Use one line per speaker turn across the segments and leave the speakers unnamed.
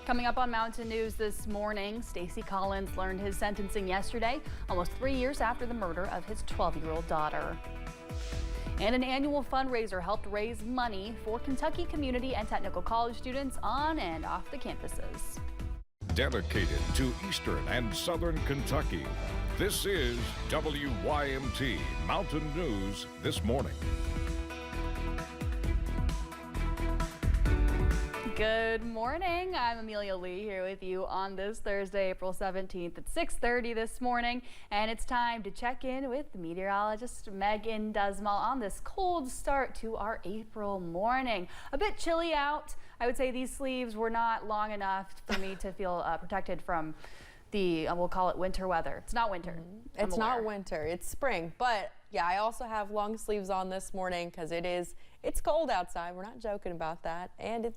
Coming up on Mountain News this morning, Stacy Collins learned his sentencing yesterday, almost 3 years after the murder of his 12-year-old daughter. And an annual fundraiser helped raise money for Kentucky community and technical college students on and off the campuses.
Dedicated to Eastern and Southern Kentucky, this is WYMT Mountain News This Morning.
Good morning. I'm Amelia Lee here with you on this Thursday, April 17th at 6:30 this morning. And it's time to check in with meteorologist Megan Dusmal on this cold start to our April morning. A bit chilly out. I would say these sleeves were not long enough for me to feel protected from the, we'll call it winter weather. It's not winter.
It's not winter, it's spring. But yeah, I also have long sleeves on this morning because it's cold outside. We're not joking about that. And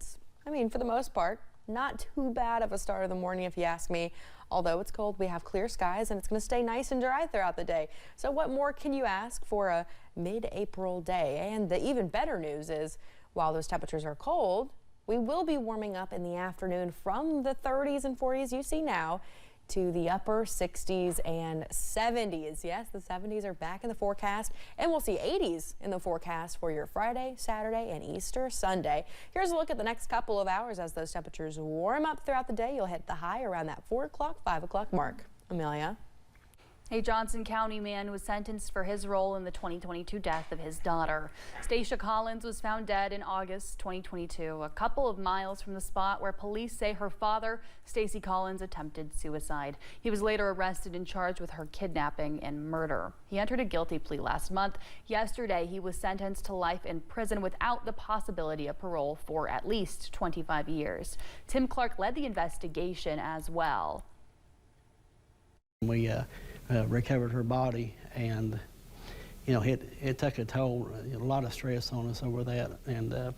I mean, for the most part, not too bad of a start of the morning if you ask me. Although it's cold, we have clear skies and it's going to stay nice and dry throughout the day. So what more can you ask for a mid-April day? And the even better news is, while those temperatures are cold, we will be warming up in the afternoon from the 30s and 40s you see now to the upper 60s and 70s. Yes, the 70s are back in the forecast, and we'll see 80s in the forecast for your Friday, Saturday, and Easter Sunday. Here's a look at the next couple of hours as those temperatures warm up throughout the day. You'll hit the high around that 4 o'clock, 5 o'clock mark. Amelia?
A Johnson County man was sentenced for his role in the 2022 death of his daughter. Stacia Collins was found dead in August 2022, a couple of miles from the spot where police say her father, Stacy Collins, attempted suicide. He was later arrested and charged with her kidnapping and murder. He entered a guilty plea last month. Yesterday, he was sentenced to life in prison without the possibility of parole for at least 25 years. Tim Clark led the investigation as well.
We recovered her body, and it took a toll, a lot of stress on us over that, and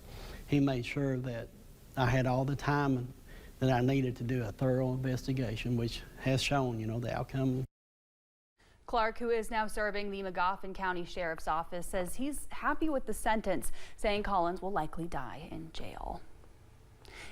he made sure that I had all the time that I needed to do a thorough investigation, which has shown the outcome.
Clark, who is now serving the Magoffin County Sheriff's Office, says he's happy with the sentence, saying Collins will likely die in jail.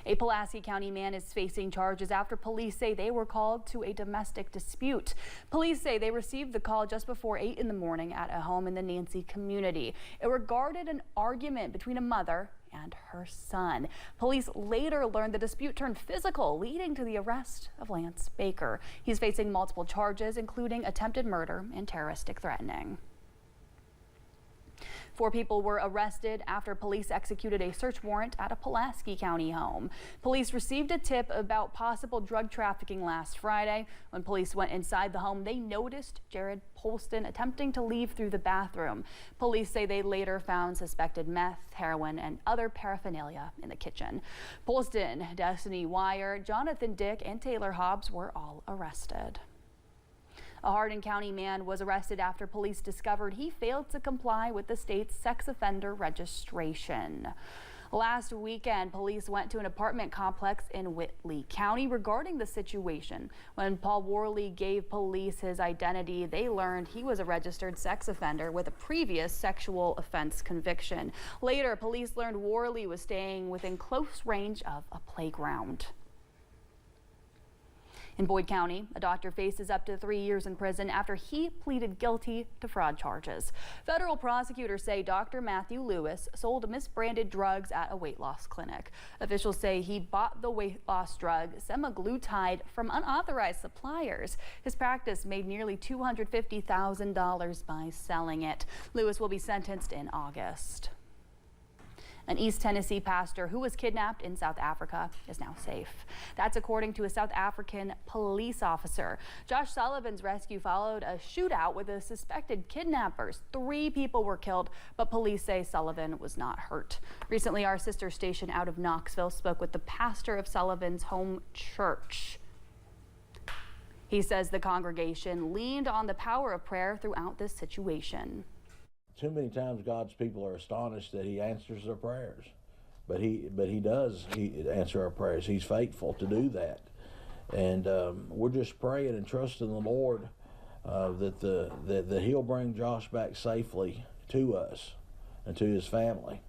A Pulaski County man is facing charges after police say they were called to a domestic dispute. Police say they received the call just before 8 in the morning at a home in the Nancy community. It regarded an argument between a mother and her son. Police later learned the dispute turned physical, leading to the arrest of Lance Baker. He's facing multiple charges, including attempted murder and terroristic threatening. 4 people were arrested after police executed a search warrant at a Pulaski County home. Police received a tip about possible drug trafficking last Friday. When police went inside the home, they noticed Jared Polston attempting to leave through the bathroom. Police say they later found suspected meth, heroin, and other paraphernalia in the kitchen. Polston, Destiny Wire, Jonathan Dick, and Taylor Hobbs were all arrested. A Hardin County man was arrested after police discovered he failed to comply with the state's sex offender registration. Last weekend, police went to an apartment complex in Whitley County regarding the situation. When Paul Worley gave police his identity, they learned he was a registered sex offender with a previous sexual offense conviction. Later, police learned Worley was staying within close range of a playground. In Boyd County, a doctor faces up to 3 years in prison after he pleaded guilty to fraud charges. Federal prosecutors say Dr. Matthew Lewis sold misbranded drugs at a weight loss clinic. Officials say he bought the weight loss drug semaglutide from unauthorized suppliers. His practice made nearly $250,000 by selling it. Lewis will be sentenced in August. An East Tennessee pastor who was kidnapped in South Africa is now safe. That's according to a South African police officer. Josh Sullivan's rescue followed a shootout with the suspected kidnappers. 3 people were killed, but police say Sullivan was not hurt. Recently, our sister station out of Knoxville spoke with the pastor of Sullivan's home church. He says the congregation leaned on the power of prayer throughout this situation.
Too many times God's people are astonished that he answers their prayers, but he does answer our prayers. He's faithful to do that, and we're just praying and trusting the Lord that he'll bring Josh back safely to us and to his family.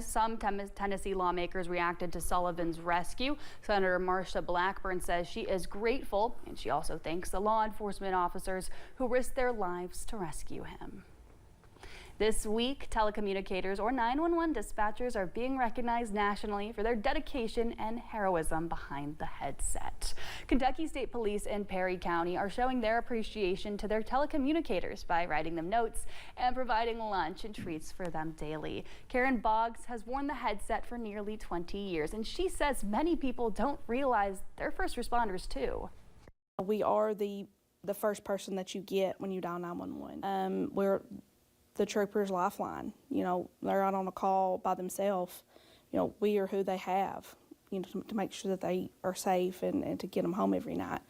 Some Tennessee lawmakers reacted to Sullivan's rescue. Senator Marsha Blackburn says she is grateful, and she also thanks the law enforcement officers who risked their lives to rescue him. This week, telecommunicators or 911 dispatchers are being recognized nationally for their dedication and heroism behind the headset. Kentucky State Police in Perry County are showing their appreciation to their telecommunicators by writing them notes and providing lunch and treats for them daily. Karen Boggs has worn the headset for nearly 20 years, and she says many people don't realize they're first responders too.
We are the first person that you get when you dial 911. We're the trooper's lifeline. You know, they're out on a call by themselves. You know, we are who they have, you know, to make sure that they are safe and to get them home every night.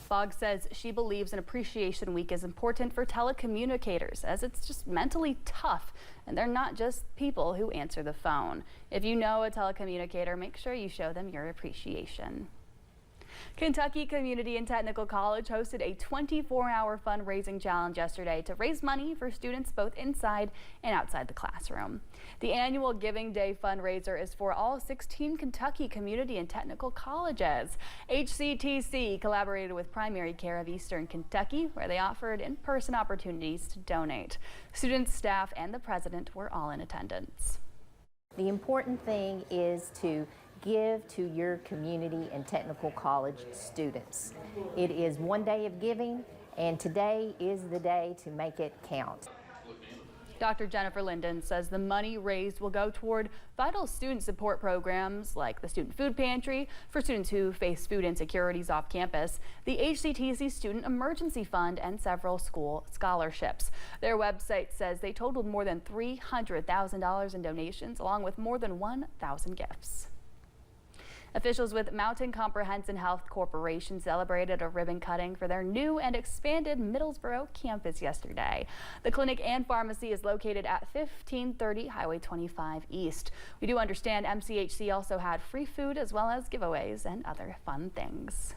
Boggs says she believes an appreciation week is important for telecommunicators as it's just mentally tough and they're not just people who answer the phone. If you know a telecommunicator, make sure you show them your appreciation. Kentucky Community and Technical College hosted a 24-hour fundraising challenge yesterday to raise money for students both inside and outside the classroom. The annual Giving Day fundraiser is for all 16 Kentucky Community and Technical Colleges. KCTCS collaborated with Primary Care of Eastern Kentucky, where they offered in-person opportunities to donate. Students, staff, and the president were all in attendance.
The important thing is to give to your community and technical college students. It is one day of giving, and today is the day to make it count.
Dr. Jennifer Linden says the money raised will go toward vital student support programs like the Student Food Pantry for students who face food insecurities off campus, the HCTC Student Emergency Fund, and several school scholarships. Their website says they totaled more than $300,000 in donations, along with more than 1,000 gifts. Officials with Mountain Comprehensive Health Corporation celebrated a ribbon cutting for their new and expanded Middlesboro campus yesterday. The clinic and pharmacy is located at 1530 Highway 25 East. We do understand MCHC also had free food as well as giveaways and other fun things.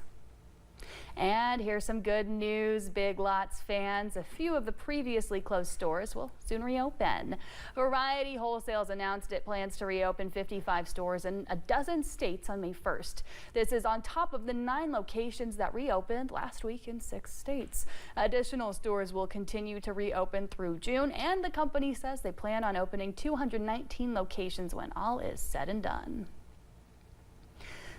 And here's some good news, Big Lots fans. A few of the previously closed stores will soon reopen. Variety Wholesale's announced it plans to reopen 55 stores in a dozen states on May 1st. This is on top of the 9 locations that reopened last week in 6 states. Additional stores will continue to reopen through June, and the company says they plan on opening 219 locations when all is said and done.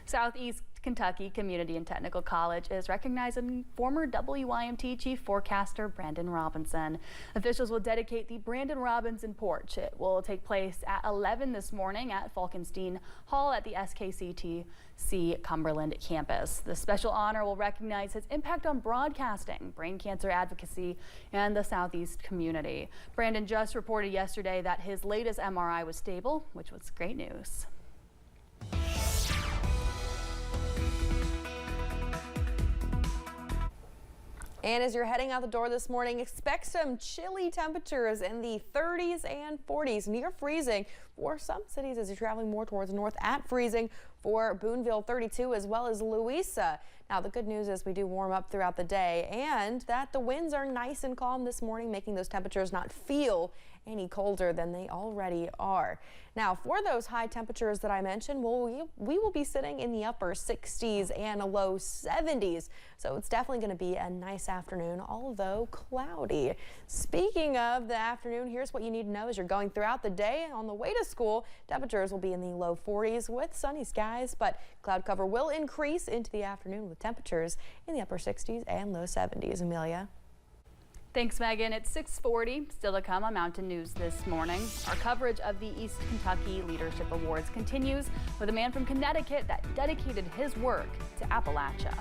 Southeast Kentucky Community and Technical College is recognizing former WYMT chief forecaster Brandon Robinson. Officials will dedicate the Brandon Robinson porch. It will take place at 11 this morning at Falkenstein Hall at the SKCTC Cumberland campus. The special honor will recognize his impact on broadcasting, brain cancer advocacy, and the Southeast community. Brandon just reported yesterday that his latest MRI was stable, which was great news.
And as you're heading out the door this morning, expect some chilly temperatures in the 30s and 40s, near freezing for some cities as you're traveling more towards north, at freezing for Boonville 32 as well as Louisa. Now, the good news is we do warm up throughout the day and that the winds are nice and calm this morning, making those temperatures not feel any colder than they already are. Now, for those high temperatures that I mentioned, we will be sitting in the upper 60s and a low 70s. So it's definitely going to be a nice afternoon, although cloudy. Speaking of the afternoon, here's what you need to know as you're going throughout the day. On the way to school, temperatures will be in the low 40s with sunny skies, but cloud cover will increase into the afternoon with temperatures in the upper 60s and low 70s. Amelia.
Thanks, Megan. It's 6:40. Still to come on Mountain News this morning. Our coverage of the East Kentucky Leadership Awards continues with a man from Connecticut that dedicated his work to Appalachia.